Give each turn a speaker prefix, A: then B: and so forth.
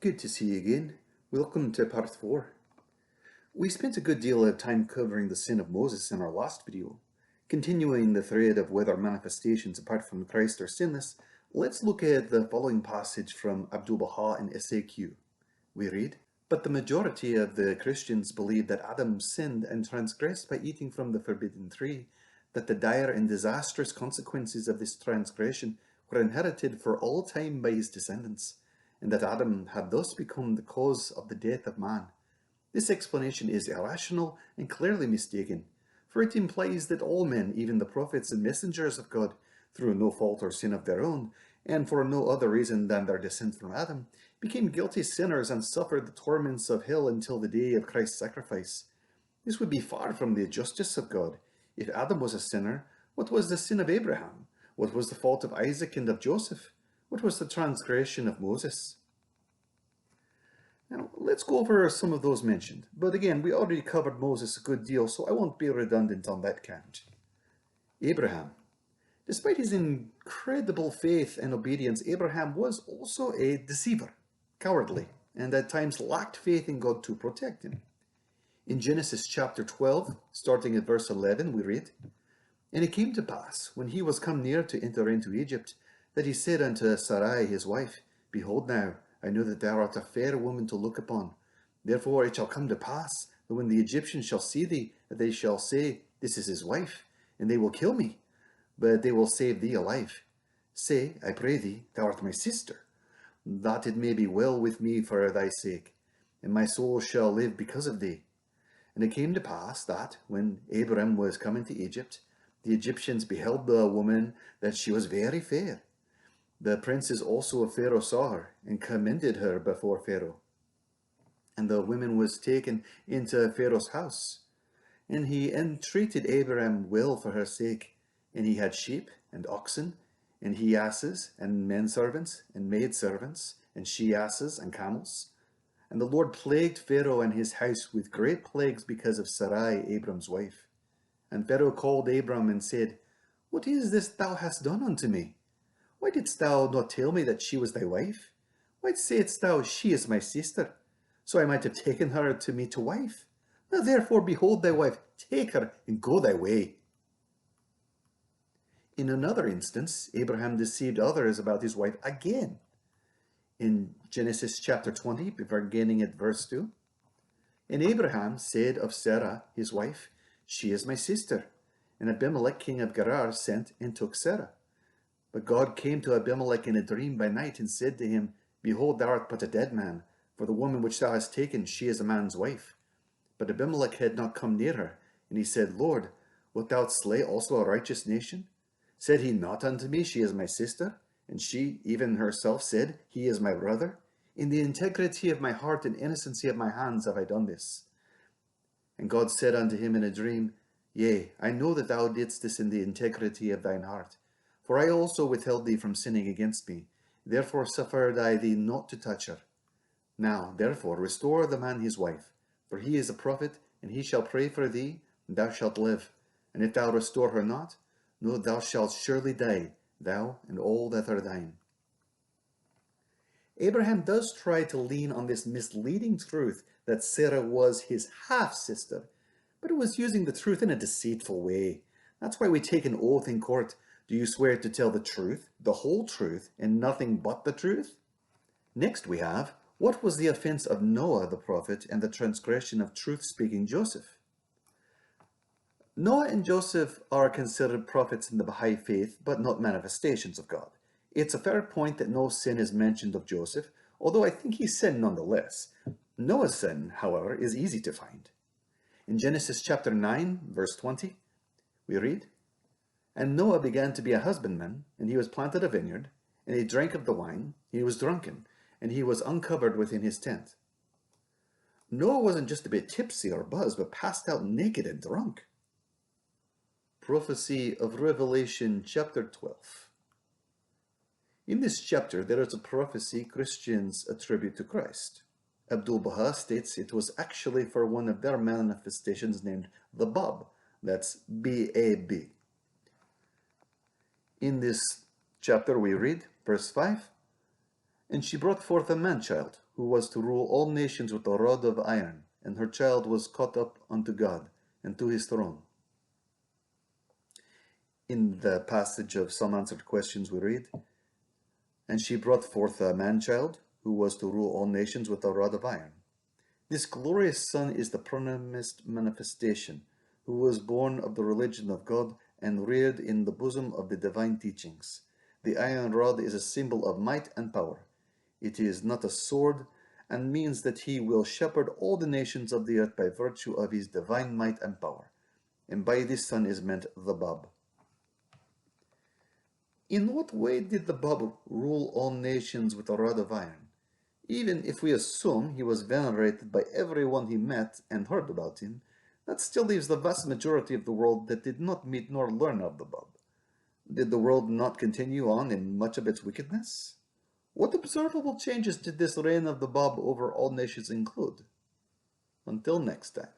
A: Good to see you again. Welcome to part 4. We spent a good deal of time covering the sin of Moses in our last video. Continuing the thread of whether manifestations apart from Christ are sinless, let's look at the following passage from Abdu'l-Baha in SAQ. We read, "But the majority of the Christians believe that Adam sinned and transgressed by eating from the forbidden tree, that the dire and disastrous consequences of this transgression were inherited for all time by his descendants, and that Adam had thus become the cause of the death of man. This explanation is irrational and clearly mistaken, for it implies that all men, even the prophets and messengers of God, through no fault or sin of their own, and for no other reason than their descent from Adam, became guilty sinners and suffered the torments of hell until the day of Christ's sacrifice. This would be far from the justice of God. If Adam was a sinner, what was the sin of Abraham? What was the fault of Isaac and of Joseph? What was the transgression of Moses?" Now, let's go over some of those mentioned. But again, we already covered Moses a good deal, so I won't be redundant on that count. Abraham. Despite his incredible faith and obedience, Abraham was also a deceiver, cowardly, and at times lacked faith in God to protect him. In Genesis chapter 12, starting at verse 11, we read, "And it came to pass, when he was come near to enter into Egypt, that he said unto Sarai his wife, Behold now, I know that thou art a fair woman to look upon. Therefore it shall come to pass, that when the Egyptians shall see thee, that they shall say, This is his wife, and they will kill me, but they will save thee alive. Say, I pray thee, thou art my sister, that it may be well with me for thy sake, and my soul shall live because of thee. And it came to pass that, when Abram was come into Egypt, the Egyptians beheld the woman that she was very fair. The princes also of Pharaoh saw her, and commended her before Pharaoh. And the woman was taken into Pharaoh's house. And he entreated Abraham well for her sake. And he had sheep and oxen, and he asses, and men servants, and maid servants, and she asses, and camels. And the Lord plagued Pharaoh and his house with great plagues because of Sarai, Abram's wife. And Pharaoh called Abram and said, What is this thou hast done unto me? Why didst thou not tell me that she was thy wife? Why saidst thou, She is my sister? So I might have taken her to me to wife. Now therefore behold thy wife, take her, and go thy way." In another instance, Abraham deceived others about his wife again. In Genesis chapter 20, beginning at verse 2, "And Abraham said of Sarah his wife, She is my sister. And Abimelech king of Gerar sent and took Sarah. But God came to Abimelech in a dream by night, and said to him, Behold, thou art but a dead man, for the woman which thou hast taken, she is a man's wife. But Abimelech had not come near her. And he said, Lord, wilt thou slay also a righteous nation? Said he not unto me, She is my sister? And she even herself said, He is my brother? In the integrity of my heart and innocency of my hands have I done this. And God said unto him in a dream, Yea, I know that thou didst this in the integrity of thine heart. For I also withheld thee from sinning against me. Therefore suffered I thee not to touch her. Now, therefore, restore the man his wife, for he is a prophet, and he shall pray for thee, and thou shalt live. And if thou restore her not, know thou shalt surely die, thou and all that are thine." Abraham does try to lean on this misleading truth that Sarah was his half-sister, but it was using the truth in a deceitful way. That's why we take an oath in court. Do you swear to tell the truth, the whole truth, and nothing but the truth? Next we have, what was the offense of Noah the prophet and the transgression of truth-speaking Joseph? Noah and Joseph are considered prophets in the Baha'i faith, but not manifestations of God. It's a fair point that no sin is mentioned of Joseph, although I think he sinned nonetheless. Noah's sin, however, is easy to find. In Genesis chapter 9, verse 20, we read, "And Noah began to be a husbandman, and he was planted a vineyard, and he drank of the wine, he was drunken, and he was uncovered within his tent." Noah wasn't just a bit tipsy or buzzed, but passed out naked and drunk. Prophecy of Revelation chapter 12. In this chapter, there is a prophecy Christians attribute to Christ. Abdu'l-Baha states it was actually for one of their manifestations named the Bab, that's B-A-B. In this chapter we read, verse 5, And she brought forth a man-child, who was to rule all nations with a rod of iron, and her child was caught up unto God, and to his throne. In the passage of Some Answered Questions we read, and she brought forth a man-child, who was to rule all nations with a rod of iron. This glorious Son is the promised manifestation, who was born of the religion of God and reared in the bosom of the divine teachings. The iron rod is a symbol of might and power. It is not a sword, and means that he will shepherd all the nations of the earth by virtue of his divine might and power. And by this Son is meant the Bab. In what way did the Bab rule all nations with a rod of iron? Even if we assume he was venerated by everyone he met and heard about him, that still leaves the vast majority of the world that did not meet nor learn of the Bab. Did the world not continue on in much of its wickedness? What observable changes did this reign of the Bab over all nations include? Until next time.